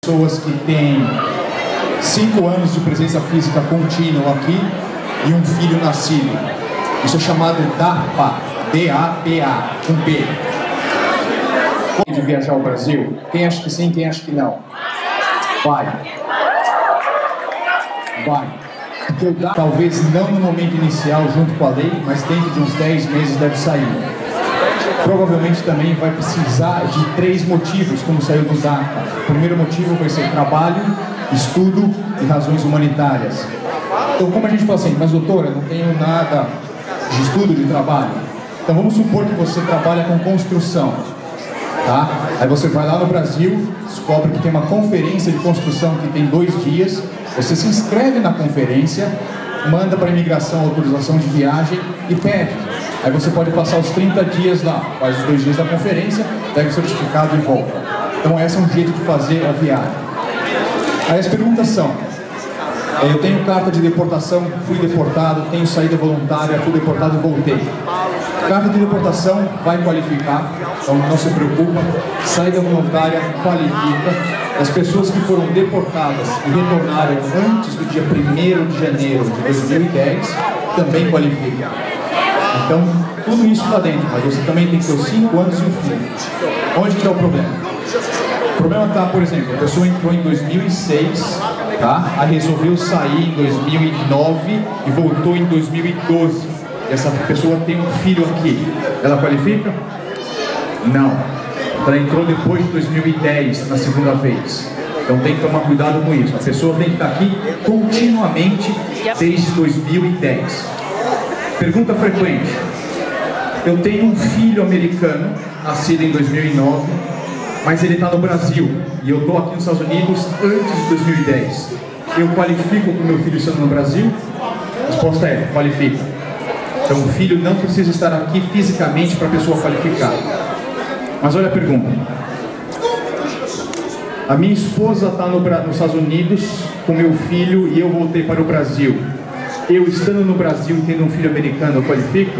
Pessoas que têm 5 anos de presença física contínua aqui e um filho nascido. Isso é chamado DAPA, D-A-P-A, com B. De viajar ao Brasil? Quem acha que sim, quem acha que não? Vai. Porque o DAPA, talvez não no momento inicial junto com a lei, mas dentro de uns 10 meses deve sair. Provavelmente também vai precisar de 3 motivos, como saiu do DACA. O primeiro motivo vai ser trabalho, estudo e razões humanitárias. Então, como a gente fala assim, mas doutora, não tenho nada de estudo, de trabalho. Então, vamos supor que você trabalha com construção, tá? Aí você vai lá no Brasil, descobre que tem uma conferência de construção que tem 2 dias, você se inscreve na conferência, manda para a imigração a autorização de viagem e pede. Aí você pode passar os 30 dias lá, faz os 2 dias da conferência, pega o certificado e volta. Então esse é um jeito de fazer a viagem. Aí as perguntas são, eu tenho carta de deportação, fui deportado, tenho saída voluntária, fui deportado e voltei. Carta de deportação vai qualificar, então não se preocupa, saída voluntária qualifica. As pessoas que foram deportadas e retornaram antes do dia 1º de janeiro de 2010 também qualificam. Então, tudo isso está dentro, mas você também tem que ter os 5 anos e um filho. Onde que está o problema? O problema está, por exemplo, a pessoa entrou em 2006, tá? Aí resolveu sair em 2009 e voltou em 2012. E essa pessoa tem um filho aqui. Ela qualifica? Não. Ela entrou depois de 2010, na segunda vez. Então tem que tomar cuidado com isso. A pessoa tem que estar aqui continuamente desde 2010. Pergunta frequente. Eu tenho um filho americano, nascido em 2009, mas ele está no Brasil e eu estou aqui nos Estados Unidos antes de 2010. Eu qualifico com meu filho estando no Brasil? A resposta é, qualifica. Então o filho não precisa estar aqui fisicamente para a pessoa qualificar. Mas olha a pergunta. A minha esposa está nos Estados Unidos com meu filho e eu voltei para o Brasil. Eu estando no Brasil e tendo um filho americano, eu qualifico?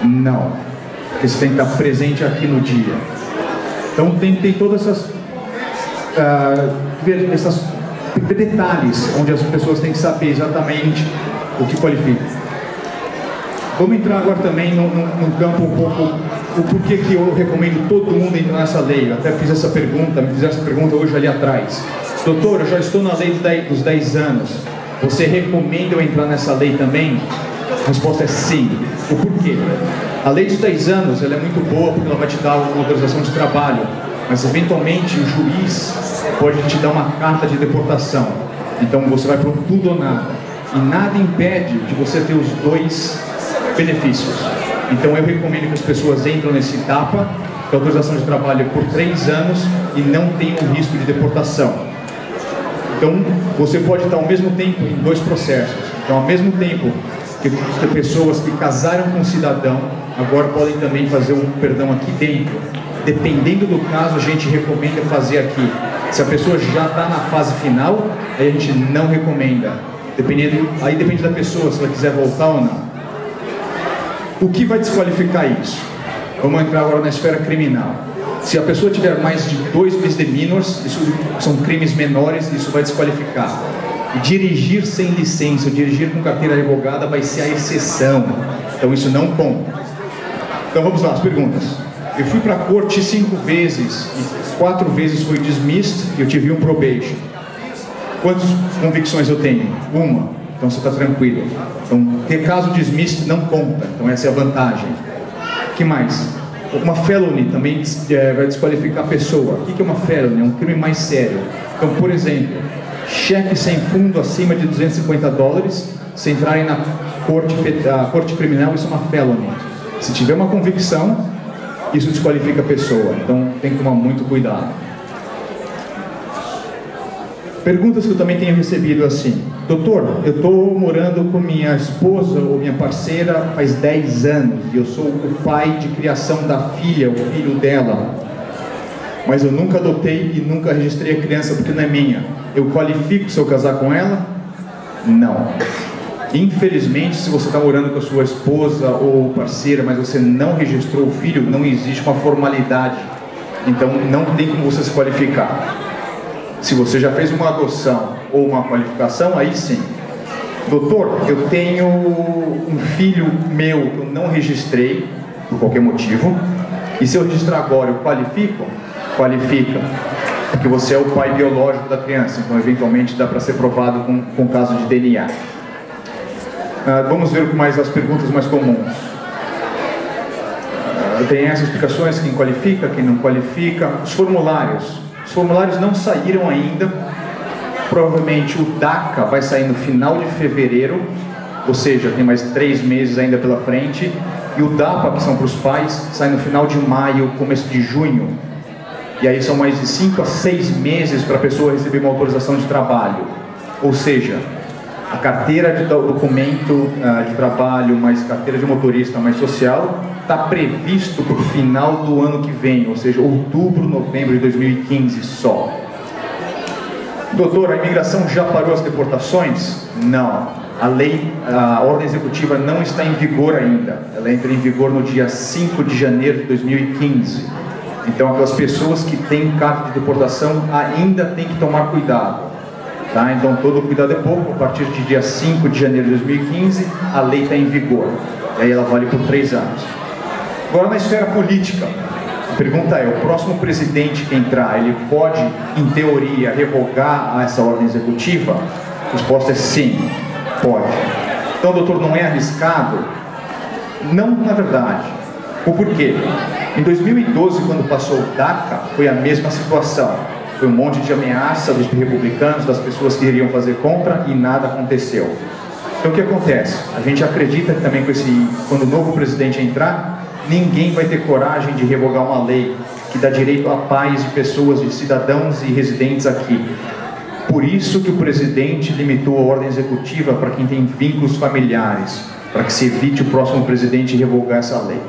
Não. Porque você tem que estar presente aqui no dia. Então tem todas essas detalhes onde as pessoas têm que saber exatamente o que qualifica. Vamos entrar agora também num campo um pouco, o porquê que eu recomendo todo mundo entrar nessa lei. Eu até fiz essa pergunta, me fizeram essa pergunta hoje ali atrás. Doutor, eu já estou na lei dos 10 anos. Você recomenda eu entrar nessa lei também? A resposta é sim. O porquê? A lei dos 10 anos ela é muito boa porque ela vai te dar uma autorização de trabalho, mas eventualmente o juiz pode te dar uma carta de deportação. Então você vai para tudo ou nada. E nada impede de você ter os 2 benefícios. Então eu recomendo que as pessoas entrem nesse DAPA, que é a autorização de trabalho por 3 anos e não tenham risco de deportação. Então, você pode estar ao mesmo tempo em 2 processos. Então, ao mesmo tempo que pessoas que casaram com um cidadão, agora podem também fazer um perdão aqui dentro. Dependendo do caso, a gente recomenda fazer aqui. Se a pessoa já está na fase final, aí a gente não recomenda. Aí depende da pessoa, se ela quiser voltar ou não. O que vai desqualificar isso? Vamos entrar agora na esfera criminal. Se a pessoa tiver mais de 2 misdemeanors, isso são crimes menores, isso vai desqualificar. E dirigir sem licença, dirigir com carteira revogada vai ser a exceção. Então isso não conta. Então vamos lá, as perguntas. Eu fui para a corte 5 vezes e 4 vezes fui dismissed e eu tive um probation. Quantas convicções eu tenho? 1. Então você está tranquilo. Então ter caso dismissed não conta. Então essa é a vantagem. O que mais? Uma felony também vai desqualificar a pessoa. O que é uma felony? É um crime mais sério. Então, por exemplo, cheque sem fundo acima de $250, se entrarem na corte criminal, isso é uma felony. Se tiver uma convicção, isso desqualifica a pessoa. Então, tem que tomar muito cuidado. Perguntas que eu também tenho recebido assim: doutor, eu estou morando com minha esposa ou minha parceira faz 10 anos e eu sou o pai de criação da filha, o filho dela, mas eu nunca adotei e nunca registrei a criança porque não é minha. Eu qualifico se eu casar com ela? Não. Infelizmente, se você está morando com a sua esposa ou parceira, mas você não registrou o filho, não existe uma formalidade. Então não tem como você se qualificar. Se você já fez uma adoção ou uma qualificação, aí sim. Doutor, eu tenho um filho meu que eu não registrei, por qualquer motivo, e se eu registrar agora, eu qualifico? Qualifica, porque você é o pai biológico da criança, então eventualmente dá para ser provado com caso de DNA. Vamos ver mais as perguntas mais comuns. Tem essas explicações, quem qualifica, quem não qualifica. Os formulários não saíram ainda. Provavelmente o DACA vai sair no final de fevereiro, ou seja, tem mais 3 meses ainda pela frente. E o DAPA, que são para os pais, sai no final de maio, começo de junho. E aí são mais de 5 a 6 meses para a pessoa receber uma autorização de trabalho. Ou seja, a carteira de documento de trabalho, mais carteira de motorista, mais social, está previsto para o final do ano que vem, ou seja, outubro, novembro de 2015 só. Doutor, a imigração já parou as deportações? Não. A ordem executiva não está em vigor ainda. Ela entra em vigor no dia 5 de janeiro de 2015. Então, aquelas pessoas que têm carta de deportação ainda têm que tomar cuidado. Tá? Então, todo cuidado é pouco. A partir de dia 5 de janeiro de 2015, a lei está em vigor. E aí ela vale por 3 anos. Agora, na esfera política. A pergunta é, o próximo presidente que entrar, ele pode, em teoria, revogar essa ordem executiva? A resposta é sim, pode. Então, doutor, não é arriscado? Não, na verdade. O porquê? Em 2012, quando passou o DACA, foi a mesma situação. Foi um monte de ameaça dos republicanos, das pessoas que iriam fazer contra, e nada aconteceu. Então, o que acontece? A gente acredita que também quando o novo presidente entrar, ninguém vai ter coragem de revogar uma lei que dá direito à paz de pessoas, de cidadãos e residentes aqui. Por isso que o presidente limitou a ordem executiva para quem tem vínculos familiares, para que se evite o próximo presidente revogar essa lei.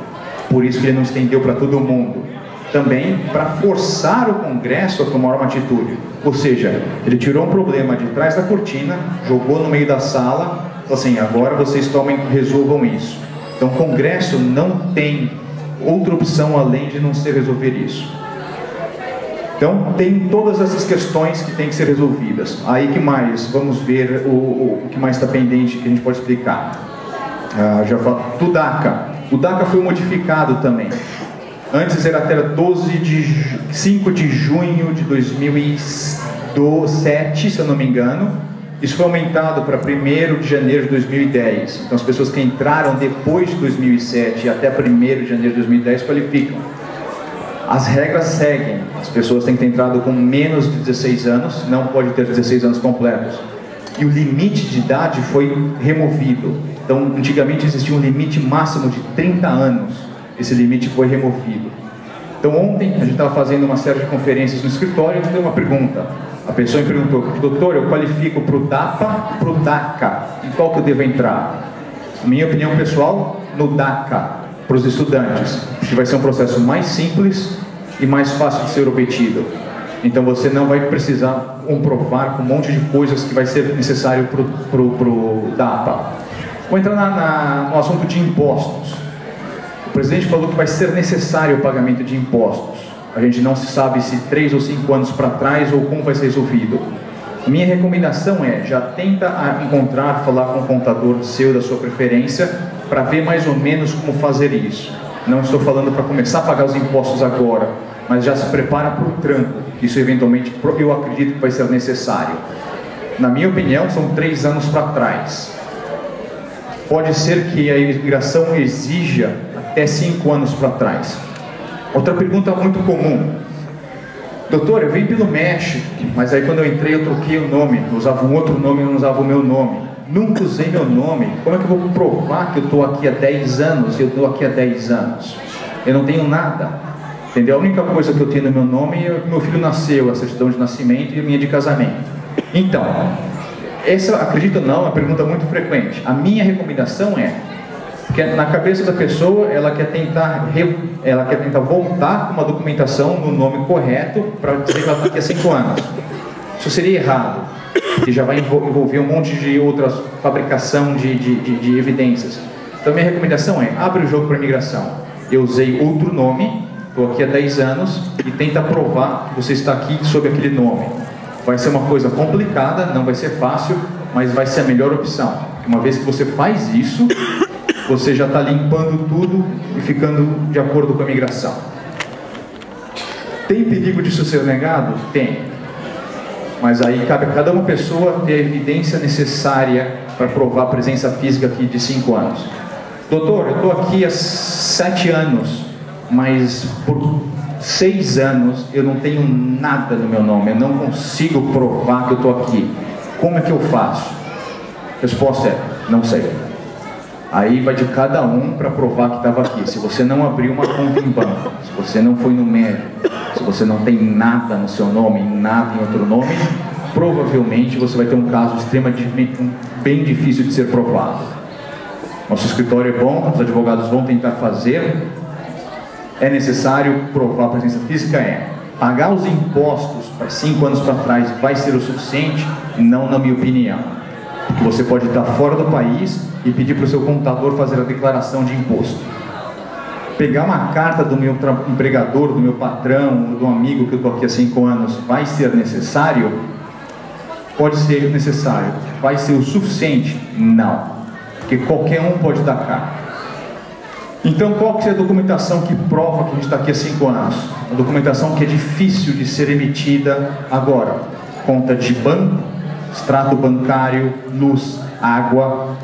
Por isso que ele não estendeu para todo mundo. Também para forçar o Congresso a tomar uma atitude. Ou seja, ele tirou um problema de trás da cortina, jogou no meio da sala, falou assim, agora vocês resolvam isso. Então, o Congresso não tem outra opção além de não ser resolver isso. Então, tem todas essas questões que têm que ser resolvidas. Aí, que mais? Vamos ver o que mais está pendente que a gente pode explicar. Já falo do DACA. O DACA foi modificado também. Antes era até 5 de junho de 2007, se eu não me engano. Isso foi aumentado para 1º de janeiro de 2010. Então, as pessoas que entraram depois de 2007 e até 1º de janeiro de 2010 qualificam. As regras seguem. As pessoas têm que ter entrado com menos de 16 anos, não pode ter 16 anos completos. E o limite de idade foi removido. Então, antigamente existia um limite máximo de 30 anos. Esse limite foi removido. Então, ontem a gente estava fazendo uma série de conferências no escritório e teve uma pergunta. A pessoa me perguntou, doutor, eu qualifico para o DAPA, para o DACA, em qual que eu devo entrar? Minha opinião pessoal, no DACA, para os estudantes, que vai ser um processo mais simples e mais fácil de ser obtido. Então você não vai precisar comprovar com um monte de coisas que vai ser necessário para o DAPA. Vou entrar no assunto de impostos. O presidente falou que vai ser necessário o pagamento de impostos. A gente não se sabe se 3 ou 5 anos para trás ou como vai ser resolvido. Minha recomendação é, já tenta falar com o contador seu, da sua preferência, para ver mais ou menos como fazer isso. Não estou falando para começar a pagar os impostos agora, mas já se prepara para o tranco, que isso eventualmente eu acredito que vai ser necessário. Na minha opinião, são 3 anos para trás. Pode ser que a imigração exija até 5 anos para trás. Outra pergunta muito comum. Doutor, eu vim pelo México, mas aí quando eu entrei eu troquei o nome. Eu usava um outro nome e não usava o meu nome. Nunca usei meu nome. Como é que eu vou provar que eu estou aqui há 10 anos e eu estou aqui há 10 anos? Eu não tenho nada. Entendeu? A única coisa que eu tenho no meu nome é que meu filho nasceu, a certidão de nascimento e a minha de casamento. Então, essa, acredito ou não, é uma pergunta muito frequente. A minha recomendação é que na cabeça da pessoa ela quer tentar voltar com uma documentação no nome correto para dizer que ela está aqui há 5 anos. Isso seria errado, que já vai envolver um monte de outras fabricação de evidências. Então minha recomendação é, abre o jogo para a imigração. Eu usei outro nome, estou aqui há 10 anos e tenta provar que você está aqui sob aquele nome. Vai ser uma coisa complicada, não vai ser fácil, mas vai ser a melhor opção. Uma vez que você faz isso, você já está limpando tudo e ficando de acordo com a migração. Tem perigo disso ser negado? Tem. Mas aí cabe a cada uma pessoa ter a evidência necessária para provar a presença física aqui de 5 anos. Doutor, eu estou aqui há 7 anos, mas por 6 anos eu não tenho nada no meu nome, eu não consigo provar que eu estou aqui. Como é que eu faço? Resposta é, não sei. Aí vai de cada um para provar que estava aqui. Se você não abriu uma conta em banco, se você não foi no médico, se você não tem nada no seu nome, nada em outro nome, provavelmente você vai ter um caso extremamente bem difícil de ser provado. Nosso escritório é bom, os advogados vão tentar fazer. É necessário provar a presença física? É. Pagar os impostos para 5 anos para trás vai ser o suficiente? Não, na minha opinião. Porque você pode estar fora do país e pedir para o seu contador fazer a declaração de imposto. Pegar uma carta do meu empregador, do meu patrão, do amigo que eu estou aqui há 5 anos, vai ser necessário? Pode ser necessário. Vai ser o suficiente? Não. Porque qualquer um pode dar carta. Então, qual que é a documentação que prova que a gente está aqui há 5 anos? A documentação que é difícil de ser emitida agora. Conta de banco, extrato bancário, luz, água,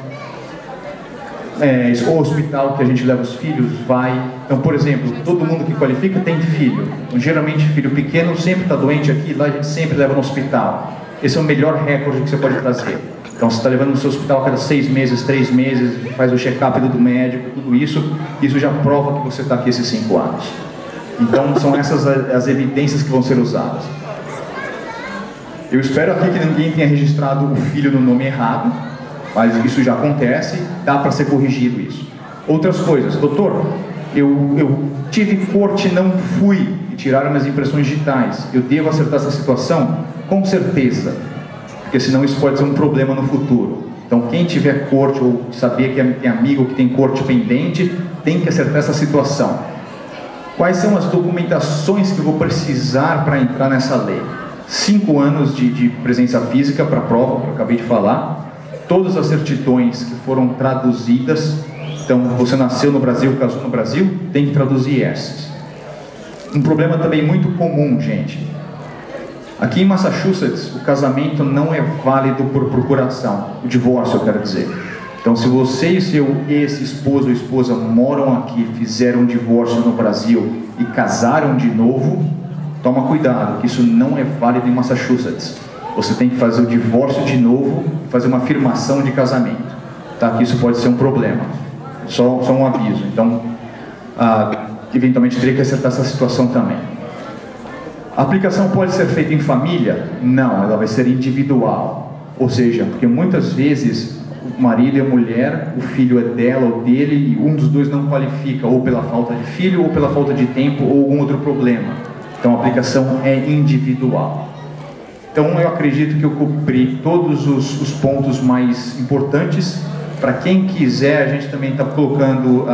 o hospital que a gente leva os filhos, vai. Então, por exemplo, todo mundo que qualifica tem filho. Então, geralmente, filho pequeno sempre está doente aqui, lá a gente sempre leva no hospital. Esse é o melhor recorde que você pode trazer. Então, você está levando no seu hospital a cada 6 meses, 3 meses, faz o check-up do médico, tudo isso já prova que você está aqui esses 5 anos. Então, são essas as evidências que vão ser usadas. Eu espero aqui que ninguém tenha registrado o filho no nome errado, mas isso já acontece, dá para ser corrigido isso. Outras coisas, doutor, eu tive corte, não fui, e tiraram minhas impressões digitais, eu devo acertar essa situação? Com certeza, porque senão isso pode ser um problema no futuro. Então quem tiver corte ou saber que tem amigo que tem corte pendente, tem que acertar essa situação. Quais são as documentações que eu vou precisar para entrar nessa lei? 5 anos de presença física para a prova, que eu acabei de falar. Todas as certidões que foram traduzidas. Então, você nasceu no Brasil, casou no Brasil, tem que traduzir essas. Um problema também muito comum, gente. Aqui em Massachusetts, o casamento não é válido por procuração. O divórcio, eu quero dizer. Então, se você e seu ex-esposo ou esposa moram aqui, fizeram um divórcio no Brasil e casaram de novo, toma cuidado, que isso não é válido em Massachusetts. Você tem que fazer o divórcio de novo e fazer uma afirmação de casamento. Tá? Que isso pode ser um problema. Só um aviso. Então, eventualmente teria que acertar essa situação também. A aplicação pode ser feita em família? Não, ela vai ser individual. Ou seja, porque muitas vezes o marido e a mulher, o filho é dela ou dele, e um dos dois não qualifica, ou pela falta de filho, ou pela falta de tempo, ou algum outro problema. Então a aplicação é individual. Então eu acredito que eu cobri todos os pontos mais importantes. Para quem quiser, a gente também está colocando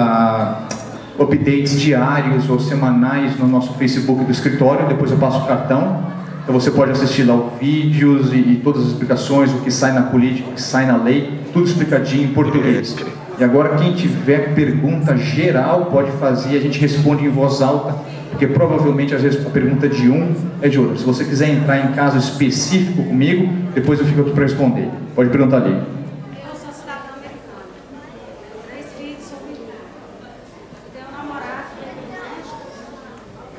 updates diários ou semanais no nosso Facebook do escritório. Depois eu passo o cartão. Então você pode assistir lá os vídeos e todas as explicações, o que sai na política, o que sai na lei, tudo explicadinho em português. E agora quem tiver pergunta geral pode fazer, a gente responde em voz alta, porque provavelmente às vezes a pergunta de um é de outro. Se você quiser entrar em caso específico comigo, depois eu fico aqui para responder. Pode perguntar ali. Eu sou cidadã americana, 3 filhos, sou menina. Tenho um namorado que é médico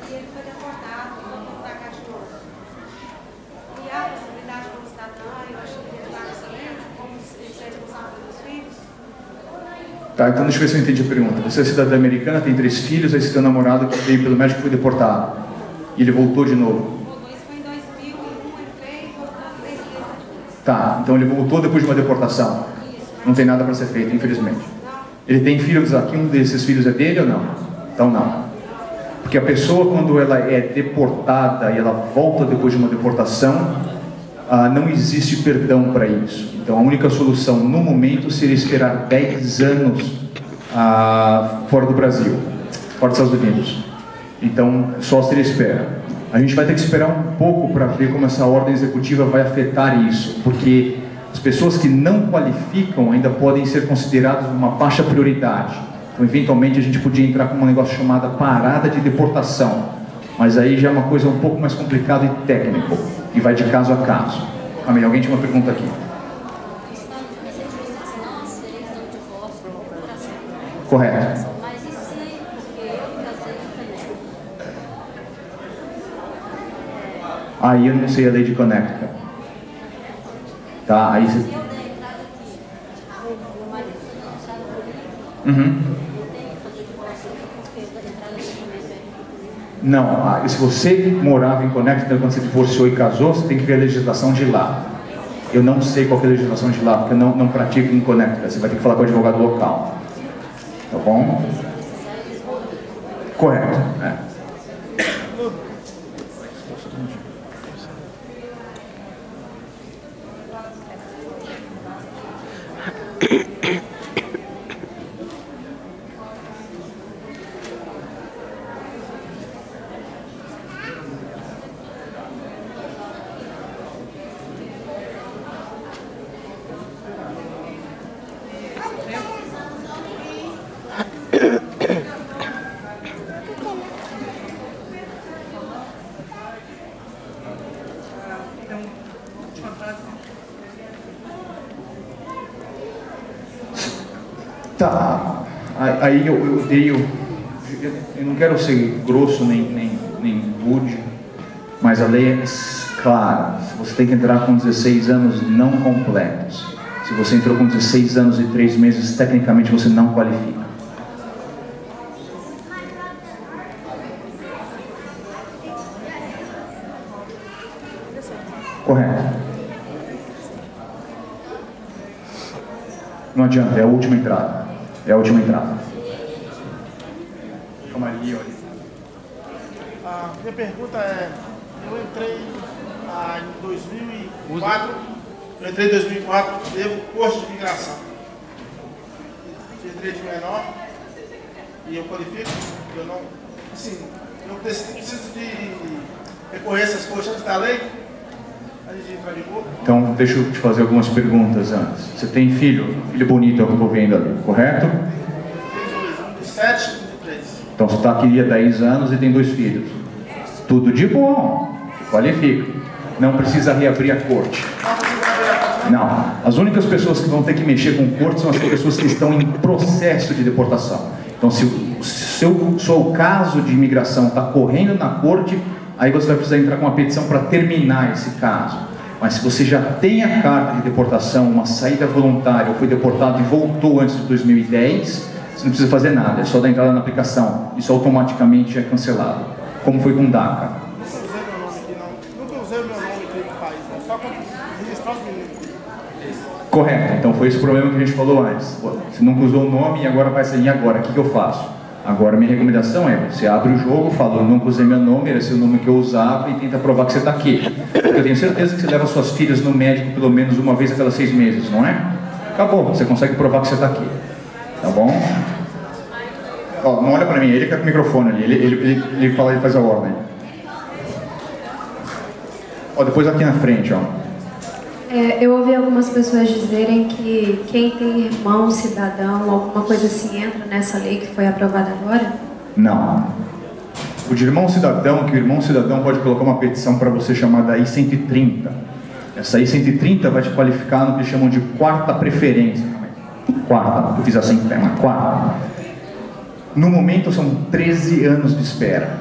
e ele foi deportado, voltou para cá de novo. E há a possibilidade como cidadã, eu acho que ele está nessa lei, como ser responsável pelos filhos? Tá, então deixa eu ver se eu entendi a pergunta. Você é cidadã americana, tem 3 filhos, aí você tem um namorado que veio pelo médico e foi deportado. E ele voltou de novo. Voltou, isso foi em 2001, ele veio e voltou 3 meses depois. Tá, então ele voltou depois de uma deportação. Isso. Não tem nada para ser feito, infelizmente. Não. Ele tem filhos aqui, um desses filhos é dele ou não? Então não. Porque a pessoa, quando ela é deportada e ela volta depois de uma deportação, não existe perdão para isso. Então a única solução no momento seria esperar 10 anos fora do Brasil, fora dos Estados Unidos. Então só seria espera. A gente vai ter que esperar um pouco para ver como essa ordem executiva vai afetar isso, porque as pessoas que não qualificam ainda podem ser consideradas uma baixa prioridade. Então, eventualmente, a gente podia entrar com um negócio chamado parada de deportação, mas aí já é uma coisa um pouco mais complicada e técnico, e vai de caso a caso. Amém? Alguém tinha uma pergunta aqui? Correto. Mas e se porque eu casei também? Aí eu não sei a lei de conecta. Tá, aí você... Se eu der entrada aqui, o marido der entrada por mim, Uhum. eu tenho que fazer divórcio porque a entrada do documento é aqui. Não, se você morava em Connecticut quando você divorciou e casou, você tem que ver a legislação de lá. Eu não sei qual que é a legislação de lá, porque eu não pratico em Connecticut. Você vai ter que falar com o advogado local. Tá bom? Correto. É. Tá, aí eu não quero ser grosso nem rude, mas a lei é clara. Você tem que entrar com 16 anos não completos. Se você entrou com 16 anos e 3 meses, tecnicamente você não qualifica. Correto. Não adianta, é a última entrada. É a última entrada. Calma ali, olha. A minha pergunta é, eu entrei em 2004, devo curso de migração. Eu entrei de menor e eu qualifico, eu não, assim, eu preciso de recorrer essas coisas antes da lei, antes de entrar de boa. Então, deixa eu te fazer algumas perguntas antes. Você tem filho? Filho bonito é o que eu estou vendo ali, correto? Tem dois, um de 7 e um de 3. Então, você está aqui há 10 anos e tem 2 filhos. Tudo de bom, qualifica. Não precisa reabrir a corte. Não. As únicas pessoas que vão ter que mexer com corte são as pessoas que estão em processo de deportação. Então, se o seu caso de imigração está correndo na corte, aí você vai precisar entrar com uma petição para terminar esse caso. Mas se você já tem a carta de deportação, uma saída voluntária, ou foi deportado e voltou antes de 2010, você não precisa fazer nada, é só dar entrada na aplicação. Isso automaticamente é cancelado. Como foi com DACA. Nunca usei o meu nome aqui no país, né? Só quando registrar os meninos. Correto, então foi esse o problema que a gente falou antes. Você nunca usou o nome e agora vai sair. E agora? O que eu faço? Agora minha recomendação é, você abre o jogo, fala, eu nunca usei meu nome, era esse o nome que eu usava e tenta provar que você está aqui. Porque eu tenho certeza que você leva suas filhas no médico pelo menos uma vez a cada 6 meses, não é? Acabou, você consegue provar que você está aqui. Tá bom? Ó, não olha para mim, ele que é com o microfone ali, ele fala, ele faz a ordem. Ó, depois aqui na frente, ó. Eu ouvi algumas pessoas dizerem que quem tem irmão cidadão, alguma coisa assim, entra nessa lei que foi aprovada agora? Não. O de irmão cidadão, que o irmão cidadão pode colocar uma petição para você chamada I-130. Essa I-130 vai te qualificar no que chamam de quarta preferência. Quarta, eu fiz assim, uma quarta. No momento são 13 anos de espera.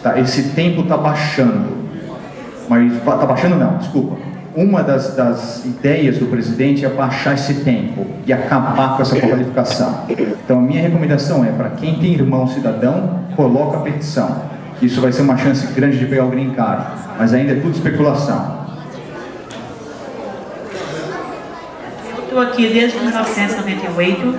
Tá? Esse tempo está baixando. Mas está baixando não, desculpa. Uma das ideias do presidente é baixar esse tempo e acabar com essa qualificação. Então a minha recomendação é, para quem tem irmão cidadão, coloca a petição. Isso vai ser uma chance grande de pegar o green card, mas ainda é tudo especulação. Eu estou aqui desde 1998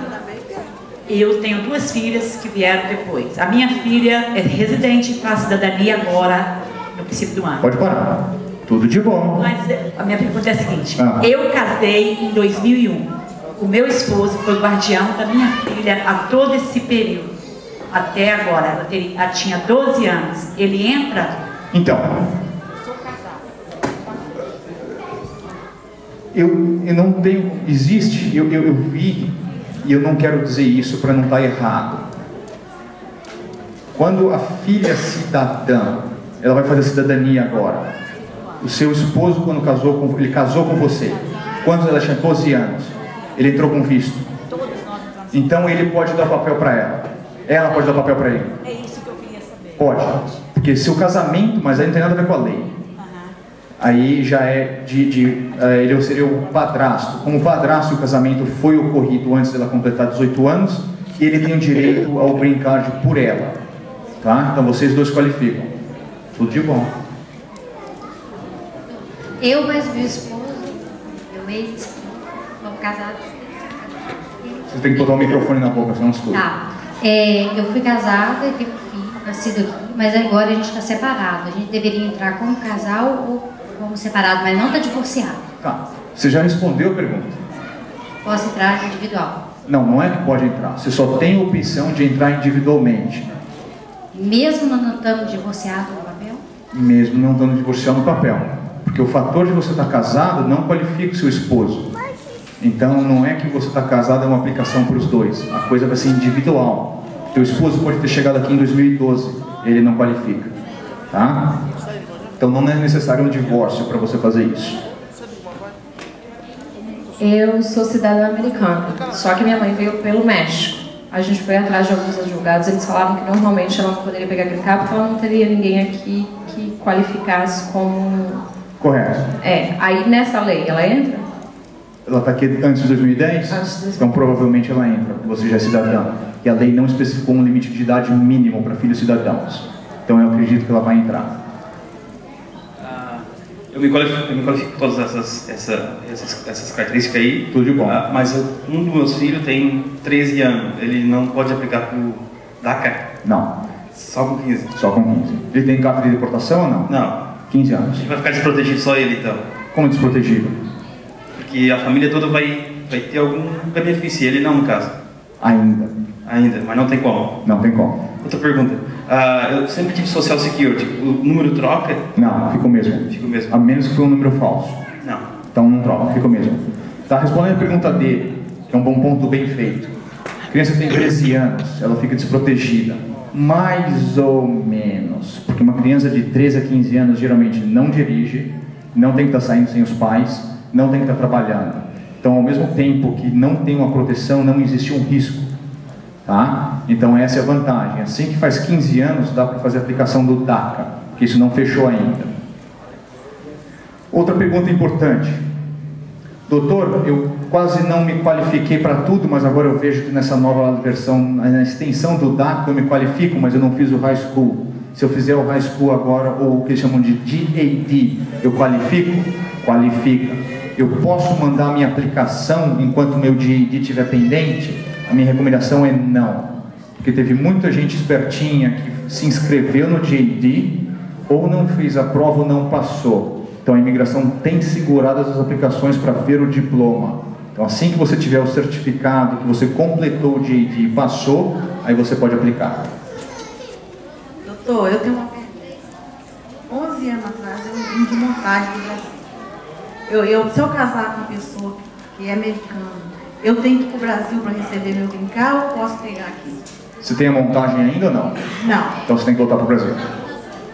e eu tenho 2 filhas que vieram depois. A minha filha é residente e faz cidadania agora no princípio do ano. Pode parar. Tudo de bom. Mas a minha pergunta é a seguinte, eu casei em 2001, o meu esposo foi guardião da minha filha a todo esse período, até agora, ela tinha 12 anos, ele entra Então, Sou casada. eu não tenho, existe, eu vi, e eu não quero dizer isso para não estar errado. Quando a filha cidadã, ela vai fazer cidadania agora. O seu esposo, quando ele casou com você, quando ela tinha 12 anos, ele entrou com visto. Todos nós entramos. Então ele pode dar papel para ela. Ela pode dar papel para ele. É isso que eu queria saber. Pode. Porque seu casamento, mas aí não tem nada a ver com a lei. Aí já é ele seria o padrasto. Como o padrasto, o casamento foi ocorrido antes dela completar 18 anos, ele tem o direito ao green card por ela. Tá? Então vocês dois qualificam. Tudo de bom. Eu, mais meu esposo, meu ex, fomos casados. Você tem que botar o microfone na boca, senão não escuta. Tá. Eu fui casada e tenho um filho, nascido aqui, mas agora a gente está separado. A gente deveria entrar como casal ou como separado, mas não está divorciado. Tá. Você já respondeu a pergunta? Posso entrar individual. Não é que pode entrar. Você só tem a opção de entrar individualmente. Mesmo não estando divorciado no papel? Mesmo não estando divorciado no papel. Porque o fator de você estar casado não qualifica o seu esposo. Então não é que você está casado, é uma aplicação para os dois. A coisa vai ser individual. Teu esposo pode ter chegado aqui em 2012, ele não qualifica. Tá? Então não é necessário um divórcio para você fazer isso. Eu sou cidadã americana, só que minha mãe veio pelo México. A gente foi atrás de alguns advogados, eles falaram que normalmente ela não poderia pegar green card porque ela não teria ninguém aqui que qualificasse como... Correto. Aí nessa lei, ela entra? Ela está aqui antes de 2010? Antes de 2010. Então provavelmente ela entra, você já é cidadã. E a lei não especificou um limite de idade mínimo para filhos cidadãos. Então eu acredito que ela vai entrar. Eu me qualifico com todas essas características aí. Tudo de bom. Mas um dos meus filhos tem 13 anos. Ele não pode aplicar para o DACA? Não. Só com 15? Só com 15. Ele tem carta de deportação ou não? Não. 15 anos. Ele vai ficar desprotegido só ele, então? Como desprotegido? Porque a família toda vai ter algum benefício. Ele não, no caso. Ainda. Ainda, mas não tem como. Não tem como. Outra pergunta. Eu sempre tive Social Security. O número troca? Não, fica o mesmo. Fica o mesmo. A menos que foi um número falso. Não. Então não troca, fica o mesmo. Tá respondendo a pergunta dele, que é um bom ponto bem feito. A criança tem 13 anos, ela fica desprotegida. Mais ou menos. Porque uma criança de 13 a 15 anos geralmente não dirige, não tem que estar saindo sem os pais, não tem que estar trabalhando. Então, ao mesmo tempo que não tem uma proteção, não existe um risco. Tá? Então essa é a vantagem. Assim que faz 15 anos, dá para fazer a aplicação do DACA, porque isso não fechou ainda. Outra pergunta importante. Doutor, eu quase não me qualifiquei para tudo, mas agora eu vejo que nessa nova versão, na extensão do DACA, eu me qualifico, mas eu não fiz o high school. Se eu fizer o high school agora, ou o que eles chamam de GAD, eu qualifico? Qualifica. Eu posso mandar minha aplicação enquanto meu GAD estiver pendente? A minha recomendação é não, porque teve muita gente espertinha que se inscreveu no GAD ou não fez a prova ou não passou. Então a imigração tem segurado essas aplicações para ver o diploma. Então assim que você tiver o certificado que você completou o GAD e passou, aí você pode aplicar. Doutor, eu tenho uma pergunta. 11 anos atrás eu vim de montagem do Brasil. Se eu casar com uma pessoa que é americana, eu tenho que ir para o Brasil para receber meu green card ou posso pegar aqui? Você tem a montagem ainda ou não? Não. Então você tem que voltar para o Brasil.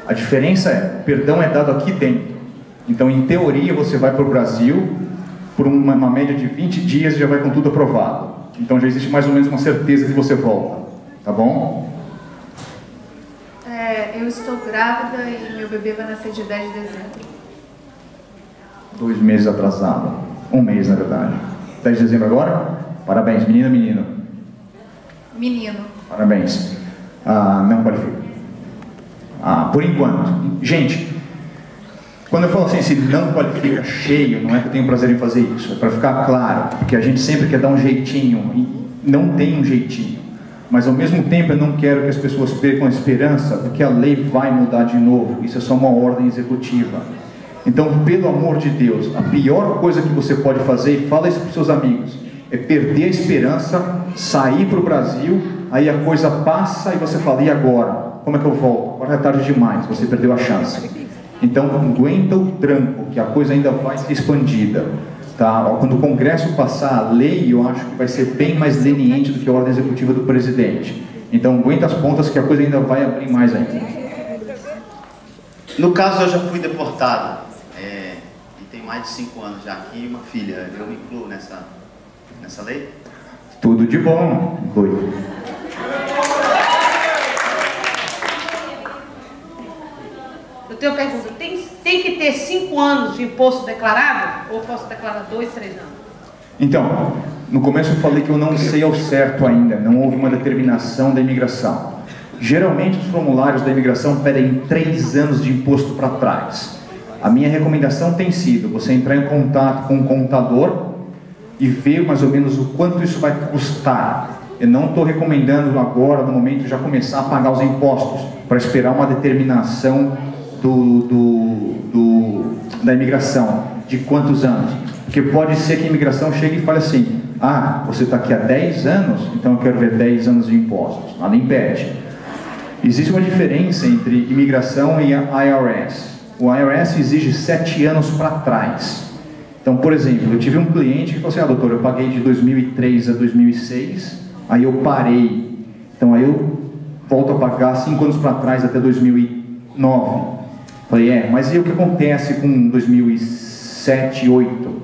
A diferença é, o perdão é dado aqui dentro. Então, em teoria, você vai para o Brasil, por uma média de 20 dias, já vai com tudo aprovado. Então já existe mais ou menos uma certeza que você volta. Tá bom? Eu estou grávida e meu bebê vai nascer dia 10 de dezembro. 2 meses atrasado. 1 mês, na verdade. 10 de dezembro agora? Parabéns, menina, menino. Menino. Parabéns. Não qualifica. Por enquanto. Gente, quando eu falo assim, se não qualifica cheio, não é que eu tenho prazer em fazer isso. É para ficar claro, porque a gente sempre quer dar um jeitinho e não tem um jeitinho. Mas ao mesmo tempo eu não quero que as pessoas percam a esperança, porque a lei vai mudar de novo. Isso é só uma ordem executiva. Então, pelo amor de Deus, a pior coisa que você pode fazer, e fala isso para os seus amigos, é perder a esperança, sair para o Brasil, aí a coisa passa e você fala, e agora? como é que eu volto? Agora é tarde demais, você perdeu a chance. Então, aguenta o tranco, que a coisa ainda vai ser expandida. Tá? Quando o Congresso passar a lei, eu acho que vai ser bem mais leniente do que a ordem executiva do presidente. Então, aguenta as pontas que a coisa ainda vai abrir mais ainda. No caso, eu já fui deportado. E tem mais de 5 anos já aqui, uma filha. Eu me incluo nessa lei? Tudo de bom, inclui. Eu tenho uma pergunta. Tem que ter 5 anos de imposto declarado? Ou posso declarar 2, 3 anos? Então, no começo eu falei que eu não sei ao certo ainda, não houve uma determinação da imigração. Geralmente os formulários da imigração pedem 3 anos de imposto para trás. A minha recomendação tem sido você entrar em contato com um contador e ver mais ou menos o quanto isso vai custar. Eu não estou recomendando agora, no momento, já começar a pagar os impostos, para esperar uma determinação da imigração, de quantos anos. Porque pode ser que a imigração chegue e fale assim, ah, você está aqui há 10 anos, então eu quero ver 10 anos de impostos. Nada impede. Existe uma diferença entre imigração e a IRS. O IRS exige 7 anos para trás. Então, por exemplo, eu tive um cliente que falou assim, ah, doutor, eu paguei de 2003 a 2006, aí eu parei. Então, aí eu volto a pagar 5 anos para trás, até 2009. Falei, mas e o que acontece com 2007, 2008?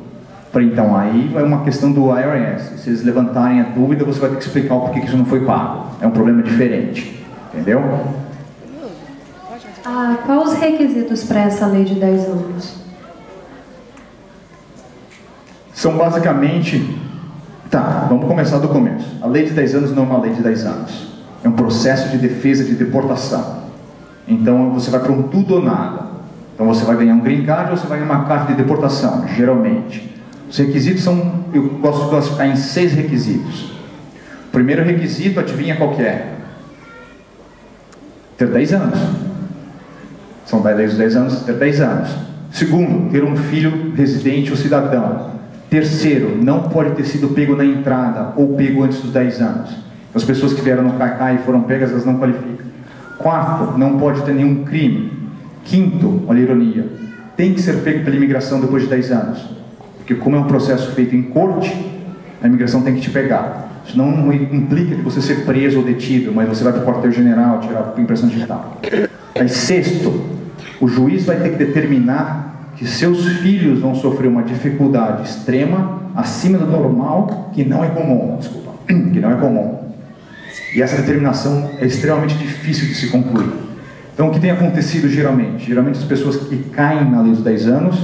Falei, então, aí vai uma questão do IRS. Se eles levantarem a dúvida, você vai ter que explicar o porquê que isso não foi pago. É um problema diferente. Entendeu? Quais os requisitos para essa lei de 10 anos? São basicamente... Tá, vamos começar do começo. A lei de 10 anos não é uma lei de 10 anos. É um processo de defesa de deportação. Então você vai para um tudo ou nada. Então você vai ganhar um green card ou você vai ganhar uma carta de deportação, geralmente. Os requisitos são... Eu gosto de classificar em 6 requisitos. O primeiro requisito, adivinha qual que é? Ter 10 anos. São 10 anos, ter 10 anos. Segundo, ter um filho residente ou cidadão. Terceiro, não pode ter sido pego na entrada ou pego antes dos 10 anos. As pessoas que vieram no Cacá e foram pegas, elas não qualificam. Quarto, não pode ter nenhum crime. Quinto, olha a ironia, tem que ser pego pela imigração depois de 10 anos. Porque como é um processo feito em corte, a imigração tem que te pegar. Isso não implica de você ser preso ou detido, mas você vai para o quartel-general tirar a impressão digital. Aí, sexto, o juiz vai ter que determinar que seus filhos vão sofrer uma dificuldade extrema, acima do normal, que não é comum. Desculpa, que não é comum. E essa determinação é extremamente difícil de se concluir. Então, o que tem acontecido geralmente? Geralmente as pessoas que caem na lei dos 10 anos,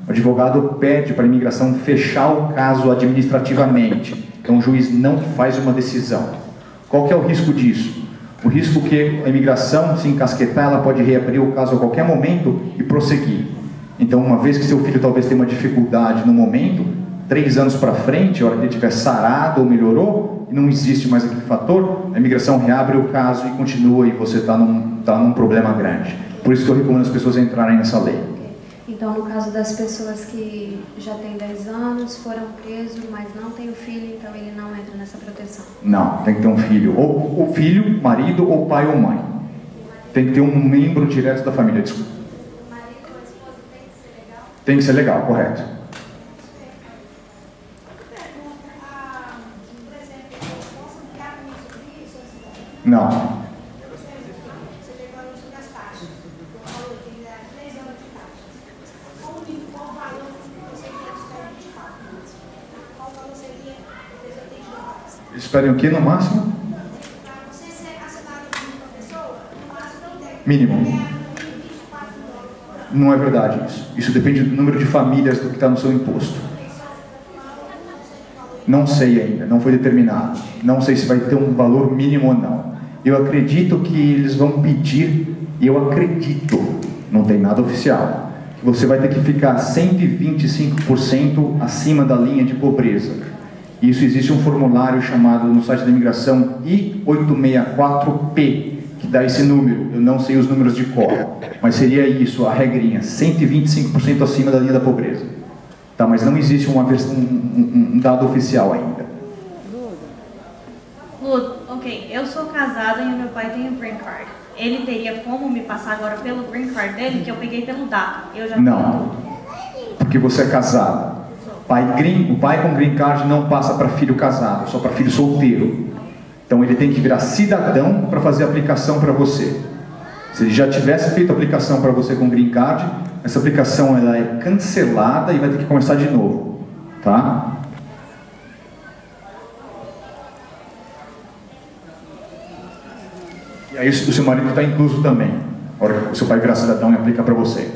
o advogado pede para a imigração fechar o caso administrativamente. Então o juiz não faz uma decisão. Qual que é o risco disso? O risco que a imigração, se encasquetar, ela pode reabrir o caso a qualquer momento e prosseguir. Então, uma vez que seu filho talvez tenha uma dificuldade no momento, 3 anos para frente, a hora que ele estiver sarado ou melhorou, e não existe mais aquele fator, a imigração reabre o caso e continua, e você está num problema grande. Por isso que eu recomendo as pessoas entrarem nessa lei. Então, no caso das pessoas que já têm 10 anos, foram presos, mas não têm o filho, então ele não entra nessa proteção? Não, tem que ter um filho. Ou filho, marido, ou pai ou mãe. Tem que ter um membro direto da família, desculpa. Tem que ser legal, correto. Não. Esperem o que no máximo? Mínimo. Não é verdade isso. Isso depende do número de famílias do que está no seu imposto. Não sei ainda, não foi determinado. Não sei se vai ter um valor mínimo ou não. Eu acredito que eles vão pedir, e eu acredito, não tem nada oficial, que você vai ter que ficar 125% acima da linha de pobreza. Isso existe um formulário chamado no site da imigração I-864P, que dá esse número. Eu não sei os números de cor, mas seria isso, a regrinha, 125% acima da linha da pobreza. Tá, mas não existe um dado oficial ainda. Lu, ok, eu sou casada e meu pai tem um green card. ele teria como me passar agora pelo green card dele, que eu peguei pelo DACA. Eu já Não, porque você é casada. O pai com green card não passa para filho casado, só para filho solteiro. Então ele tem que virar cidadão para fazer a aplicação para você. Se ele já tivesse feito a aplicação para você com green card, essa aplicação ela é cancelada e vai ter que começar de novo, tá? E aí o seu marido está incluso também. A hora que o seu pai virar cidadão e aplica para você.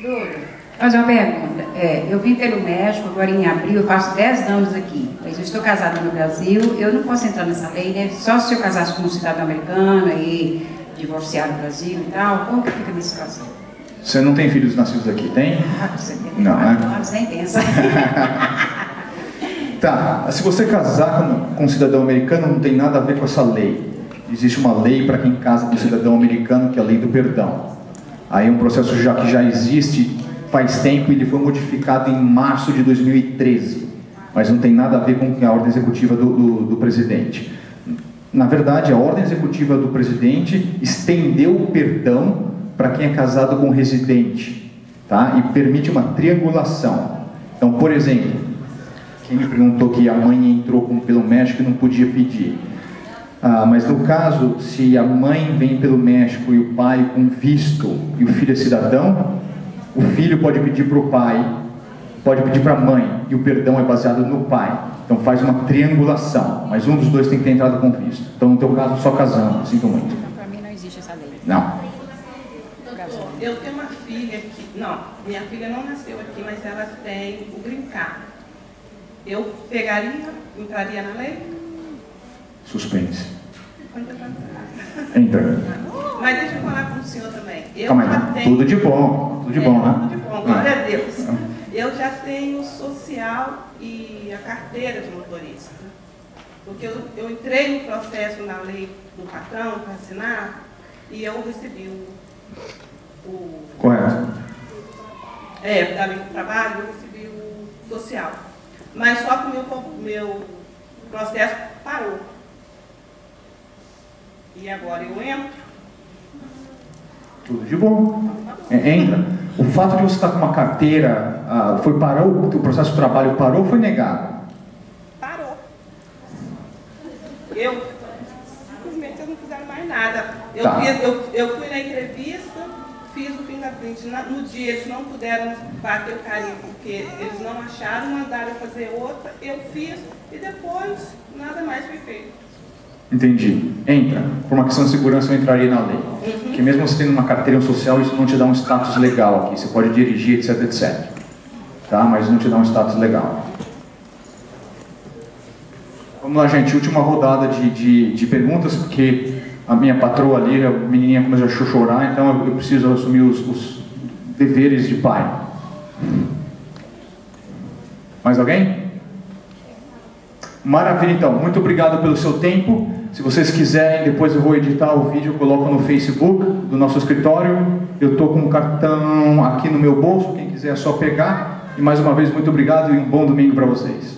Dora, fazer uma pergunta. Eu vim pelo México, agora em abril, eu faço 10 anos aqui. Mas eu estou casada no Brasil, eu não posso entrar nessa lei, né? Só se eu casasse com um cidadão americano e divorciar no Brasil e tal. Como que fica a minha situação? Você não tem filhos nascidos aqui, tem? Não, né? Sem pensa. Tá, se você casar com um cidadão americano, não tem nada a ver com essa lei. Existe uma lei para quem casa com um cidadão americano, que é a lei do perdão. Aí um processo que já existe faz tempo e ele foi modificado em março de 2013. Mas não tem nada a ver com a ordem executiva do presidente. Na verdade, a ordem executiva do presidente estendeu o perdão para quem é casado com um residente, tá? E permite uma triangulação. Então, por exemplo, quem me perguntou que a mãe entrou pelo México e não podia pedir. Mas no caso, se a mãe vem pelo México e o pai com visto e o filho é cidadão, o filho pode pedir para o pai, pode pedir para a mãe, e o perdão é baseado no pai. Então faz uma triangulação, mas um dos dois tem que ter entrado com visto. Então no teu caso, só casando, sinto muito. Então, para mim não existe essa lei. Não. Eu tenho uma filha que... Não, minha filha não nasceu aqui, mas ela tem o green card. Eu entraria na lei? Suspense. Entra. Mas deixa eu falar com o senhor também. Calma aí, tudo de bom. Tudo de bom, né? Tudo de bom, glória a Deus. Eu já tenho social e a carteira de motorista. Porque eu entrei no processo na lei do patrão para assinar e eu recebi o Correto. Da lei do trabalho, eu recebi o social. Mas só que o meu processo parou. E agora eu entro. Tudo de bom. Entra. O fato de você estar com uma carteira, o processo de trabalho parou ou foi negado? Parou. Simplesmente eu não fizeram mais nada. Eu fui na entrevista, fiz o fingerprint. No dia eles não puderam bater o carimbo, porque eles não acharam, mandaram fazer outra. Eu fiz e depois nada mais foi feito. Entendi. Entra. Por uma questão de segurança eu entraria na lei. Porque mesmo você tendo uma carteira social, isso não te dá um status legal aqui. Você pode dirigir, etc, etc. Tá? Mas não te dá um status legal. Vamos lá, gente. Última rodada de perguntas, porque a minha patroa ali, a menininha começou a chorar, então eu preciso assumir os deveres de pai. Mais alguém? Maravilha, então. Muito obrigado pelo seu tempo. Se vocês quiserem, depois eu vou editar o vídeo, eu coloco no Facebook do nosso escritório. Eu estou com um cartão aqui no meu bolso, quem quiser é só pegar. E mais uma vez, muito obrigado e um bom domingo para vocês.